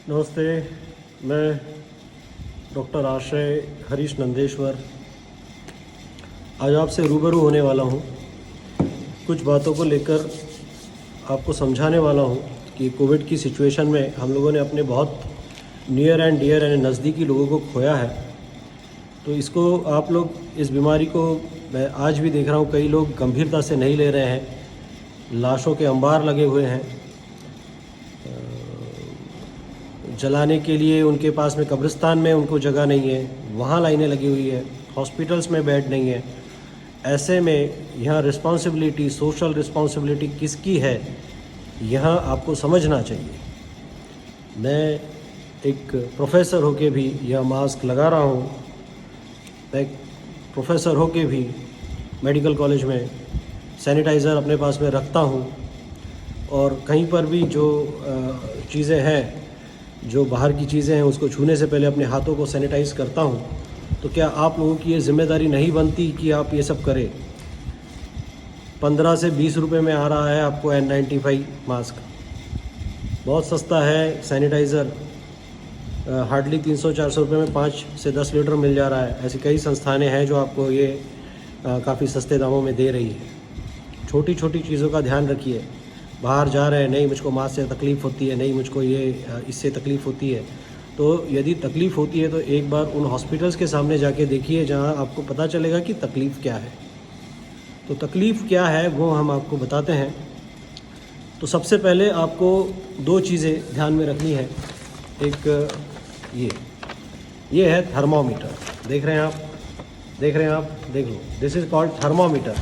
नमस्ते, मैं डॉक्टर आश्रय हरीश नंदेश्वर आज आपसे रूबरू होने वाला हूँ। कुछ बातों को लेकर आपको समझाने वाला हूँ कि कोविड की सिचुएशन में हम लोगों ने अपने बहुत नियर एंड डियर यानी नज़दीकी लोगों को खोया है। तो इसको आप लोग इस बीमारी को मैं आज भी देख रहा हूँ, कई लोग गंभीरता से नहीं ले रहे हैं। लाशों के अंबार लगे हुए हैं, जलाने के लिए उनके पास में कब्रिस्तान में उनको जगह नहीं है, वहाँ लाइनें लगी हुई है, हॉस्पिटल्स में बेड नहीं है। ऐसे में यहाँ रिस्पॉन्सिबिलिटी, सोशल रिस्पॉन्सिबिलिटी किसकी है, यहाँ आपको समझना चाहिए। मैं एक प्रोफेसर होके भी यह मास्क लगा रहा हूँ। मैं एक प्रोफेसर होके भी मेडिकल कॉलेज में सैनिटाइज़र अपने पास में रखता हूँ, और कहीं पर भी जो चीज़ें हैं, जो बाहर की चीज़ें हैं, उसको छूने से पहले अपने हाथों को सैनिटाइज़ करता हूँ। तो क्या आप लोगों की ये जिम्मेदारी नहीं बनती कि आप ये सब करें? 15 से 20 रुपए में आ रहा है आपको N95 मास्क, बहुत सस्ता है। सैनिटाइज़र हार्डली 300-400 रुपये में 5 से 10 लीटर मिल जा रहा है। ऐसी कई संस्थानें हैं जो आपको ये काफ़ी सस्ते दामों में दे रही है। छोटी छोटी चीज़ों का ध्यान रखिए। बाहर जा रहे हैं, नहीं मुझको मास्क से तकलीफ़ होती है, नहीं मुझको ये इससे तकलीफ़ होती है, तो यदि तकलीफ़ होती है तो एक बार उन हॉस्पिटल्स के सामने जाके देखिए जहां आपको पता चलेगा कि तकलीफ़ क्या है। तो तकलीफ़ क्या है वो हम आपको बताते हैं। तो सबसे पहले आपको 2 चीज़ें ध्यान में रखनी है। एक ये है थर्मोमीटर। देख रहे हैं आप, देख लो, दिस इज़ कॉल्ड थर्मोमीटर।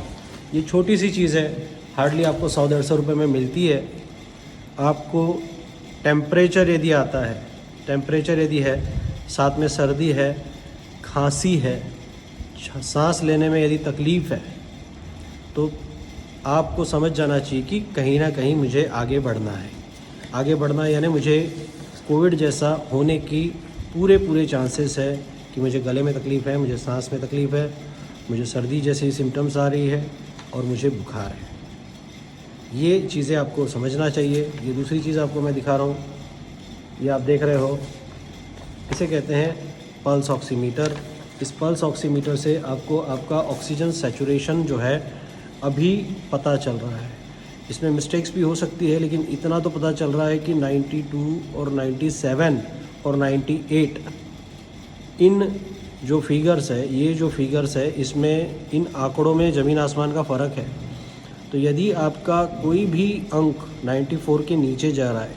ये छोटी सी चीज़ है, हार्डली आपको 100-150 रुपये में मिलती है। आपको टेम्परेचर यदि आता है, टेम्परेचर यदि है, साथ में सर्दी है, खांसी है, सांस लेने में यदि तकलीफ़ है, तो आपको समझ जाना चाहिए कि कहीं ना कहीं मुझे आगे बढ़ना है। आगे बढ़ना यानी मुझे कोविड जैसा होने की पूरे चांसेस है कि मुझे गले में तकलीफ़ है, मुझे सांस में तकलीफ़ है, मुझे सर्दी जैसी सिम्टम्स आ रही है और मुझे बुखार है। ये चीज़ें आपको समझना चाहिए। ये दूसरी चीज़ आपको मैं दिखा रहा हूँ, ये आप देख रहे हो, इसे कहते हैं पल्स ऑक्सीमीटर। इस पल्स ऑक्सीमीटर से आपको आपका ऑक्सीजन सैचुरेशन जो है अभी पता चल रहा है। इसमें मिस्टेक्स भी हो सकती है, लेकिन इतना तो पता चल रहा है कि 92 और 97 और 98 इन जो फिगर्स है, ये जो फिगर्स है, इसमें इन आंकड़ों में ज़मीन आसमान का फ़र्क है। तो यदि आपका कोई भी अंक 94 के नीचे जा रहा है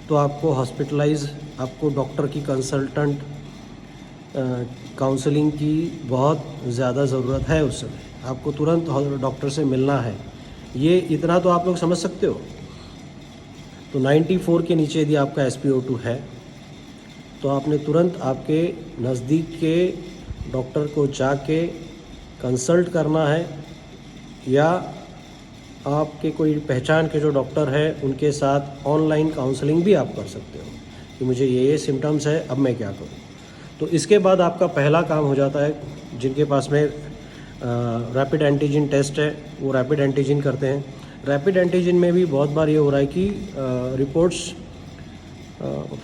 तो आपको हॉस्पिटलाइज, आपको डॉक्टर की कंसल्टेंट काउंसलिंग की बहुत ज़्यादा ज़रूरत है। उस समय आपको तुरंत डॉक्टर से मिलना है। ये इतना तो आप लोग समझ सकते हो। तो 94 के नीचे यदि आपका SpO2 है तो आपने तुरंत आपके नज़दीक के डॉक्टर को जाके कंसल्ट करना है, या आपके कोई पहचान के जो डॉक्टर है उनके साथ ऑनलाइन काउंसलिंग भी आप कर सकते हो कि मुझे ये सिम्टम्स है, अब मैं क्या करूं। तो इसके बाद आपका पहला काम हो जाता है, जिनके पास में रैपिड एंटीजन टेस्ट है वो रैपिड एंटीजन करते हैं। रैपिड एंटीजन में भी बहुत बार ये हो रहा है कि रिपोर्ट्स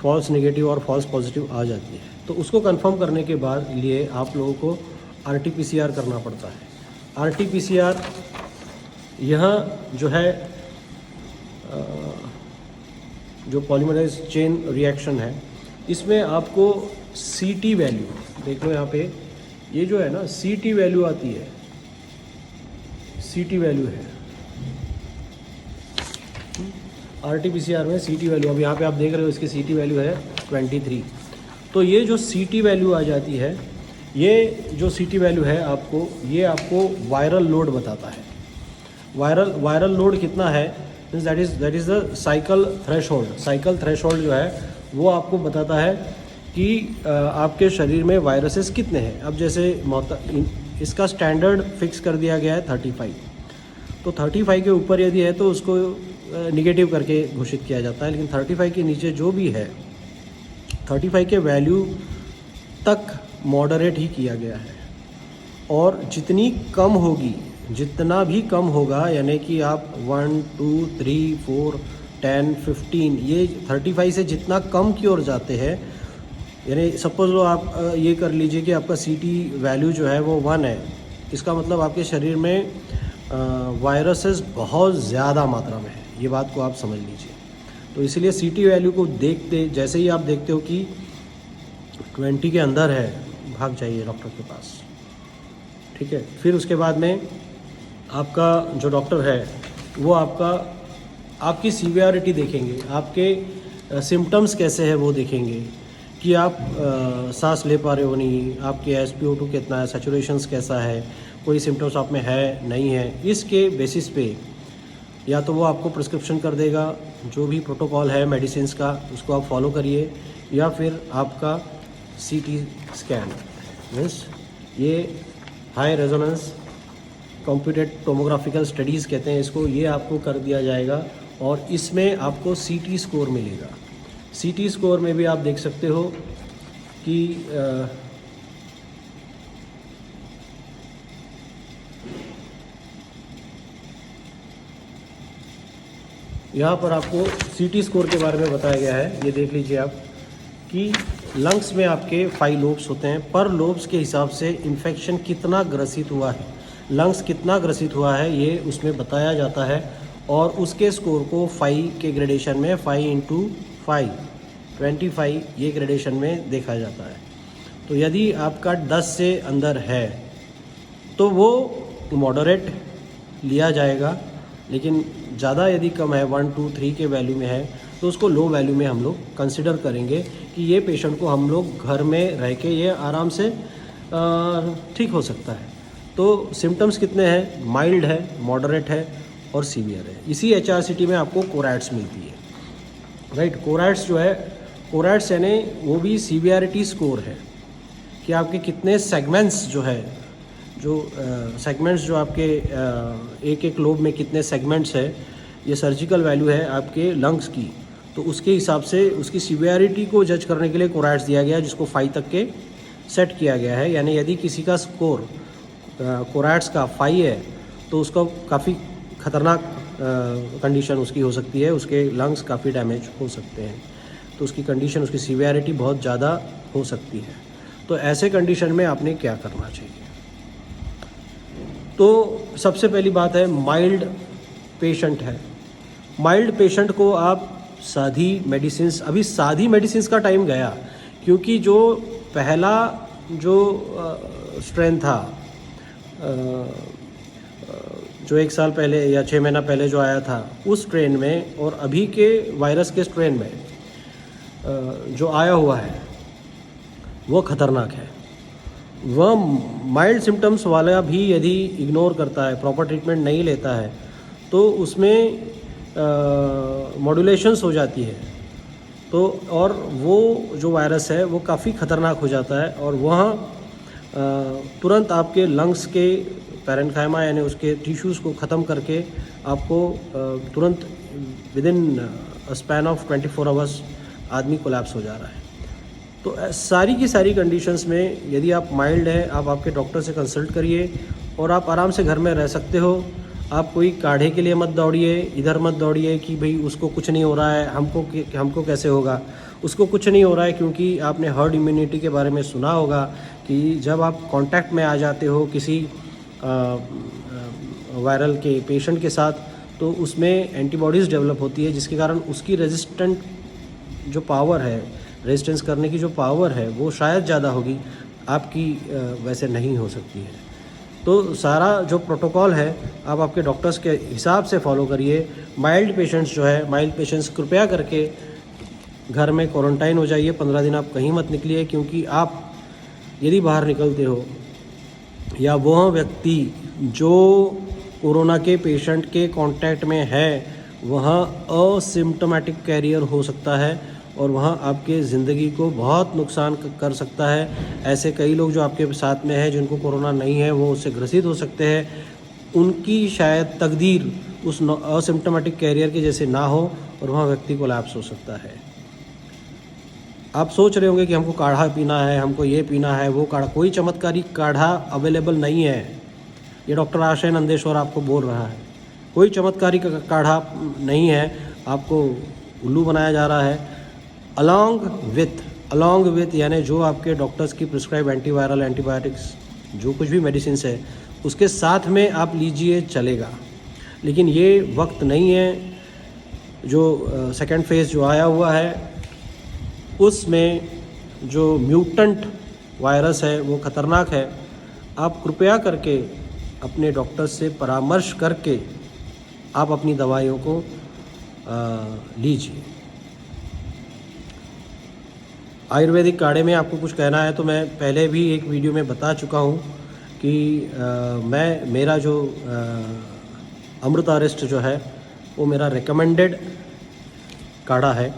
फॉल्स नेगेटिव और फॉल्स पॉजिटिव आ जाती है। तो उसको कंफर्म करने के बाद लिए आप लोगों को RT-PCR करना पड़ता है। RT-PCR यह जो है जो पॉलीमराइज चेन रिएक्शन है, इसमें आपको CT वैल्यू, देख लो यहाँ पे, ये जो है ना CT वैल्यू आती है, CT वैल्यू है RT-PCR में CT वैल्यू। अब यहाँ पे आप देख रहे हो इसकी CT वैल्यू है 23। तो ये जो CT वैल्यू आ जाती है, ये जो CT वैल्यू है आपको, ये आपको वायरल लोड बताता है। वायरल लोड कितना है, that is the cycle threshold. Cycle threshold जो है वो आपको बताता है कि आपके शरीर में वायरसेस कितने हैं। अब जैसे इसका स्टैंडर्ड फिक्स कर दिया गया है 35। तो 35 के ऊपर यदि है तो उसको निगेटिव करके घोषित किया जाता है, लेकिन 35 के नीचे जो भी है, 35 के वैल्यू तक मॉडरेट ही किया गया है। और जितनी कम होगी, जितना भी कम होगा, यानी कि आप 1, 2, 3, 4, 10, 15, ये 35 से जितना कम की ओर जाते हैं, यानी सपोज लो आप ये कर लीजिए कि आपका CT वैल्यू जो है वो 1 है, इसका मतलब आपके शरीर में वायरसेस बहुत ज़्यादा मात्रा में है, ये बात को आप समझ लीजिए। तो इसीलिए CT वैल्यू को देखते, जैसे ही आप देखते हो कि 20 के अंदर है, भाग जाइए डॉक्टर के पास, ठीक है। फिर उसके बाद में आपका जो डॉक्टर है वो आपकी सीवियरिटी देखेंगे, आपके सिम्टम्स कैसे हैं वो देखेंगे कि आप सांस ले पा रहे हो नहीं, आपके SpO2 कितना है, सैचुरेशंस कैसा है, कोई सिम्टम्स आप में है नहीं है। इसके बेसिस पे या तो वो आपको प्रिस्क्रिप्शन कर देगा, जो भी प्रोटोकॉल है मेडिसिन्स का उसको आप फॉलो करिए, या फिर आपका CT स्कैन मीन्स ये हाई रेजोनेंस कंप्यूटेड टोमोग्राफिकल स्टडीज़ कहते हैं इसको, ये आपको कर दिया जाएगा और इसमें आपको CT स्कोर मिलेगा। CT स्कोर में भी आप देख सकते हो कि यहाँ पर आपको CT स्कोर के बारे में बताया गया है। ये देख लीजिए आप कि लंग्स में आपके 5 लोब्स होते हैं, पर लोब्स के हिसाब से इन्फेक्शन कितना ग्रसित हुआ है, लंग्स कितना ग्रसित हुआ है, ये उसमें बताया जाता है और उसके स्कोर को 5 के ग्रेडेशन में 5 × 5 25 ये ग्रेडेशन में देखा जाता है। तो यदि आपका 10 से अंदर है तो वो मॉडरेट लिया जाएगा, लेकिन ज़्यादा यदि कम है 1, 2, 3 के वैल्यू में है तो उसको लो वैल्यू में हम लोग कंसिडर करेंगे कि ये पेशेंट को हम लोग घर में रह के ये आराम से ठीक हो सकता है। तो सिम्टम्स कितने हैं, माइल्ड है, मॉडरेट है और सीवियर है। इसी HRCT में आपको कोरैट्स मिलती है, राइट। कोरैट्स जो है, कोरैट्स यानी वो भी सीवियरिटी स्कोर है कि आपके कितने सेगमेंट्स जो है, जो सेगमेंट्स जो आपके एक एक लोब में कितने सेगमेंट्स है, ये सर्जिकल वैल्यू है आपके लंग्स की, तो उसके हिसाब से उसकी सीवियरिटी को जज करने के लिए कोरैट्स दिया गया है, जिसको 5 तक के सेट किया गया है। यानी यदि किसी का स्कोर कोरैट्स का 5 है तो उसका काफ़ी ख़तरनाक कंडीशन उसकी हो सकती है, उसके लंग्स काफ़ी डैमेज हो सकते हैं, तो उसकी कंडीशन, उसकी सीवियरिटी बहुत ज़्यादा हो सकती है। तो ऐसे कंडीशन में आपने क्या करना चाहिए? तो सबसे पहली बात है, माइल्ड पेशेंट है, माइल्ड पेशेंट को आप सादी मेडिसिन्स, अभी सादी मेडिसिन्स का टाइम गया, क्योंकि जो पहला जो स्ट्रेन था, जो 1 साल पहले या 6 महीना पहले जो आया था, उस स्ट्रेन में और अभी के वायरस के स्ट्रेन में जो आया हुआ है वो ख़तरनाक है। वह माइल्ड सिम्टम्स वाला भी यदि इग्नोर करता है, प्रॉपर ट्रीटमेंट नहीं लेता है, तो उसमें मॉड्यूलेशंस हो जाती है, तो और वो जो वायरस है वो काफ़ी ख़तरनाक हो जाता है और वह तुरंत आपके लंग्स के पैरेन्काइमा यानी उसके टिश्यूज़ को ख़त्म करके आपको तुरंत विदिन स्पैन ऑफ 24 आवर्स आदमी कोलैप्स हो जा रहा है। तो सारी की सारी कंडीशंस में यदि आप माइल्ड है, आप आपके डॉक्टर से कंसल्ट करिए और आप आराम से घर में रह सकते हो। आप कोई काढ़े के लिए मत दौड़िए, इधर मत दौड़िए कि भाई उसको कुछ नहीं हो रहा है, हमको कैसे होगा। उसको कुछ नहीं हो रहा है क्योंकि आपने हर्ड इम्यूनिटी के बारे में सुना होगा कि जब आप कांटेक्ट में आ जाते हो किसी वायरल के पेशेंट के साथ, तो उसमें एंटीबॉडीज़ डेवलप होती है, जिसके कारण उसकी रेजिस्टेंट जो पावर है, रेजिस्टेंस करने की जो पावर है वो शायद ज़्यादा होगी, आपकी वैसे नहीं हो सकती है। तो सारा जो प्रोटोकॉल है आप आपके डॉक्टर्स के हिसाब से फॉलो करिए। माइल्ड पेशेंट्स जो है, माइल्ड पेशेंट्स कृपया करके घर में क्वारंटाइन हो जाइए, 15 दिन आप कहीं मत निकलिए, क्योंकि आप यदि बाहर निकलते हो या वह व्यक्ति जो कोरोना के पेशेंट के कांटेक्ट में है वह असिम्प्टोमेटिक कैरियर हो सकता है और वह आपके ज़िंदगी को बहुत नुकसान कर सकता है। ऐसे कई लोग जो आपके साथ में हैं जिनको कोरोना नहीं है वो उससे ग्रसित हो सकते हैं, उनकी शायद तकदीर उस असिम्प्टोमेटिक कैरियर की जैसे ना हो और वह व्यक्ति कोलैप्स हो सकता है। आप सोच रहे होंगे कि हमको काढ़ा पीना है, हमको ये पीना है, वो काढ़ा, कोई चमत्कारी काढ़ा अवेलेबल नहीं है। ये डॉक्टर आशय नंदेश्वर आपको बोल रहा है, कोई चमत्कारी काढ़ा नहीं है। आपको उल्लू बनाया जा रहा है। अलॉन्ग विथ यानी जो आपके डॉक्टर्स की प्रिस्क्राइब एंटीवायरल एंटीबायोटिक्स जो कुछ भी मेडिसिन है उसके साथ में आप लीजिए, चलेगा। लेकिन ये वक्त नहीं है, जो सेकेंड फेज़ जो आया हुआ है उसमें जो म्यूटेंट वायरस है वो ख़तरनाक है। आप कृपया करके अपने डॉक्टर से परामर्श करके आप अपनी दवाइयों को लीजिए। आयुर्वेदिक काढ़े में आपको कुछ कहना है तो मैं पहले भी एक वीडियो में बता चुका हूँ कि मेरा जो अमृतारिष्ट जो है वो मेरा रिकमेंडेड काढ़ा है।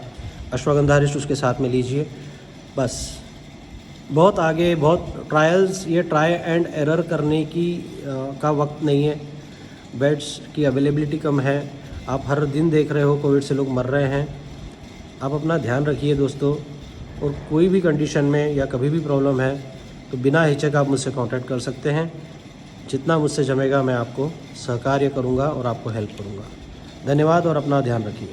अश्वगंधारिष्ट उसके साथ में लीजिए। बस बहुत आगे बहुत ट्रायल्स, ये ट्राई एंड एरर करने की का वक्त नहीं है। बेड्स की अवेलेबिलिटी कम है। आप हर दिन देख रहे हो कोविड से लोग मर रहे हैं। आप अपना ध्यान रखिए दोस्तों, और कोई भी कंडीशन में या कभी भी प्रॉब्लम है तो बिना हिचक आप मुझसे कांटेक्ट कर सकते हैं। जितना मुझसे जमेगा मैं आपको सहकार्य करूंगा और आपको हेल्प करूंगा। धन्यवाद और अपना ध्यान रखिए।